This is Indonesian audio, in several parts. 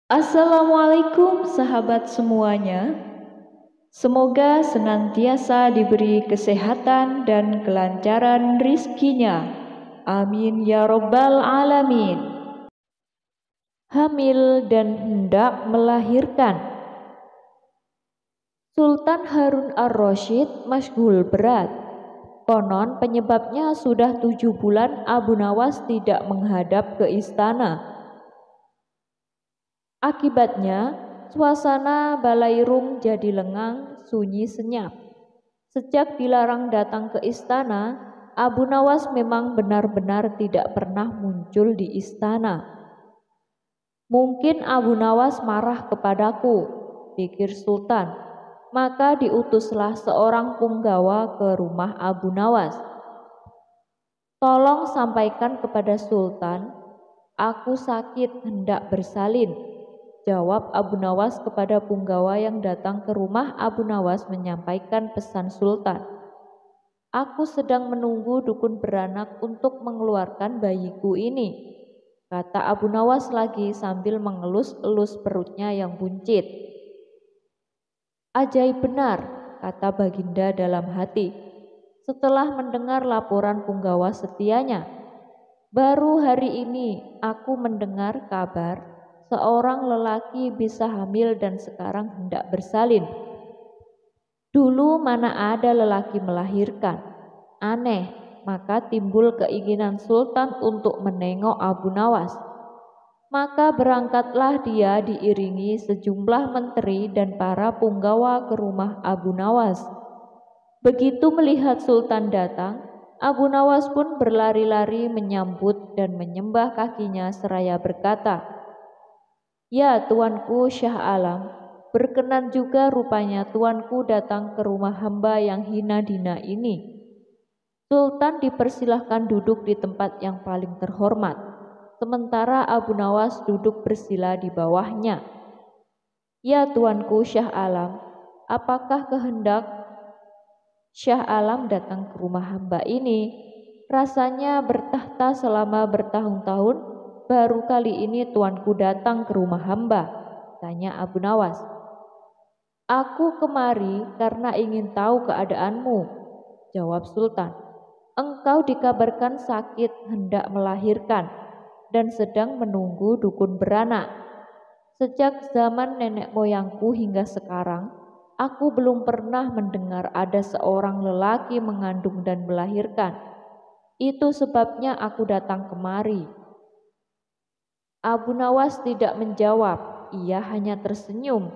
Assalamualaikum sahabat semuanya. Semoga senantiasa diberi kesehatan dan kelancaran rizkinya. Amin ya robbal alamin. Hamil dan hendak melahirkan. Sultan Harun ar-Rasyid masyhur berat. Konon penyebabnya sudah 7 bulan Abu Nawas tidak menghadap ke istana. Akibatnya, suasana Balairung jadi lengang, sunyi senyap. Sejak dilarang datang ke istana, Abu Nawas memang benar-benar tidak pernah muncul di istana. Mungkin Abu Nawas marah kepadaku, pikir Sultan. Maka diutuslah seorang punggawa ke rumah Abu Nawas. Tolong sampaikan kepada Sultan, aku sakit hendak bersalin. Jawab Abu Nawas kepada punggawa yang datang ke rumah Abu Nawas menyampaikan pesan Sultan. Aku sedang menunggu dukun beranak untuk mengeluarkan bayiku ini, kata Abu Nawas lagi sambil mengelus-elus perutnya yang buncit. Ajaib benar, kata Baginda dalam hati. Setelah mendengar laporan punggawa setianya, baru hari ini aku mendengar kabar seorang lelaki bisa hamil dan sekarang hendak bersalin. Dulu mana ada lelaki melahirkan? Aneh, maka timbul keinginan Sultan untuk menengok Abu Nawas. Maka berangkatlah dia diiringi sejumlah menteri dan para punggawa ke rumah Abu Nawas. Begitu melihat Sultan datang, Abu Nawas pun berlari-lari menyambut dan menyembah kakinya seraya berkata, "Ya tuanku Syah Alam, berkenan juga rupanya tuanku datang ke rumah hamba yang hina dina ini." Sultan dipersilahkan duduk di tempat yang paling terhormat, sementara Abu Nawas duduk bersila di bawahnya. "Ya tuanku Syah Alam, apakah kehendak Syah Alam datang ke rumah hamba ini? Rasanya bertahta selama bertahun-tahun, baru kali ini tuanku datang ke rumah hamba," tanya Abu Nawas. "Aku kemari karena ingin tahu keadaanmu," jawab Sultan. "Engkau dikabarkan sakit hendak melahirkan dan sedang menunggu dukun beranak. Sejak zaman nenek moyangku hingga sekarang, aku belum pernah mendengar ada seorang lelaki mengandung dan melahirkan. Itu sebabnya aku datang kemari." Abu Nawas tidak menjawab, ia hanya tersenyum.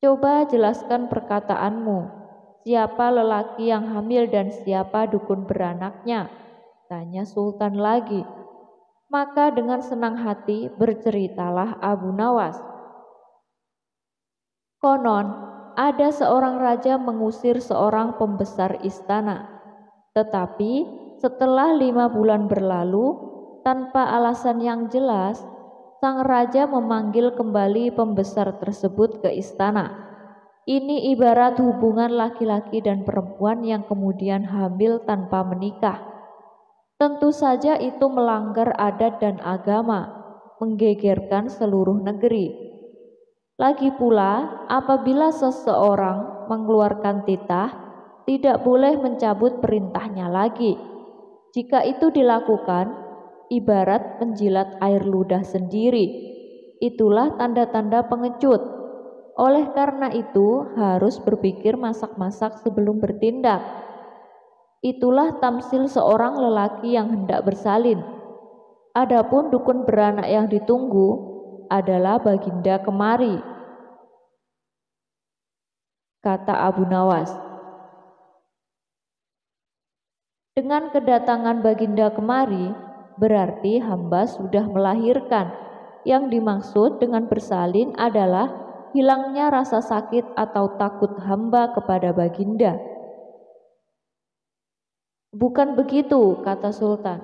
"Coba jelaskan perkataanmu. Siapa lelaki yang hamil dan siapa dukun beranaknya?" tanya Sultan lagi. Maka dengan senang hati berceritalah Abu Nawas. Konon, ada seorang raja mengusir seorang pembesar istana. Tetapi setelah 5 bulan berlalu, tanpa alasan yang jelas, sang raja memanggil kembali pembesar tersebut ke istana. Ini ibarat hubungan laki-laki dan perempuan yang kemudian hamil tanpa menikah. Tentu saja itu melanggar adat dan agama, menggegerkan seluruh negeri. Lagi pula, apabila seseorang mengeluarkan titah, tidak boleh mencabut perintahnya lagi. Jika itu dilakukan, ibarat menjilat air ludah sendiri. Itulah tanda-tanda pengecut. Oleh karena itu, harus berpikir masak-masak sebelum bertindak. Itulah tamsil seorang lelaki yang hendak bersalin. Adapun dukun beranak yang ditunggu adalah Baginda kemari, kata Abu Nawas. Dengan kedatangan Baginda kemari, berarti hamba sudah melahirkan. Yang dimaksud dengan bersalin adalah hilangnya rasa sakit atau takut hamba kepada Baginda. "Bukan begitu," kata Sultan.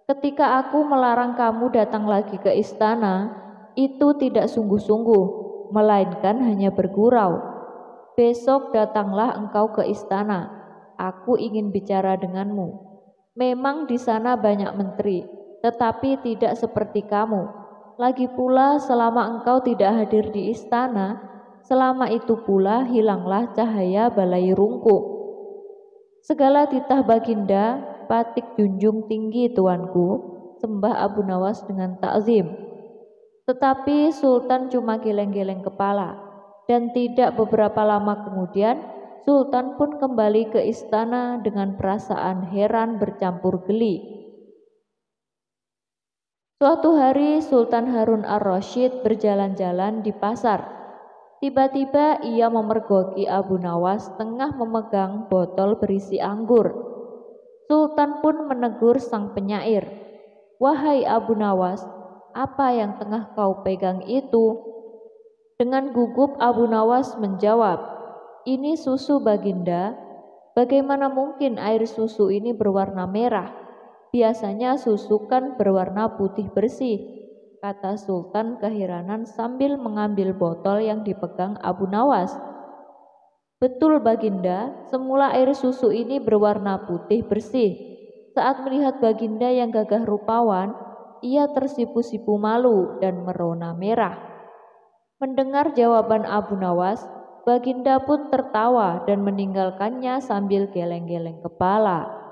"Ketika aku melarang kamu datang lagi ke istana, itu tidak sungguh-sungguh, melainkan hanya bergurau. Besok datanglah engkau ke istana. Aku ingin bicara denganmu. Memang di sana banyak menteri, tetapi tidak seperti kamu. Lagi pula selama engkau tidak hadir di istana, selama itu pula hilanglah cahaya balai rungku. Segala titah Baginda, patik junjung tinggi tuanku, sembah Abu Nawas dengan takzim. Tetapi Sultan cuma geleng-geleng kepala, dan tidak beberapa lama kemudian Sultan pun kembali ke istana dengan perasaan heran bercampur geli. Suatu hari Sultan Harun ar-Rasyid berjalan-jalan di pasar. Tiba-tiba ia memergoki Abu Nawas tengah memegang botol berisi anggur. Sultan pun menegur sang penyair, "Wahai Abu Nawas, apa yang tengah kau pegang itu?" Dengan gugup Abu Nawas menjawab, "Ini susu Baginda. Bagaimana mungkin air susu ini berwarna merah? Biasanya susu kan berwarna putih bersih," kata Sultan keheranan sambil mengambil botol yang dipegang Abu Nawas. "Betul Baginda, semula air susu ini berwarna putih bersih. Saat melihat Baginda yang gagah rupawan, ia tersipu-sipu malu dan merona merah." Mendengar jawaban Abu Nawas, Baginda pun tertawa dan meninggalkannya sambil geleng-geleng kepala.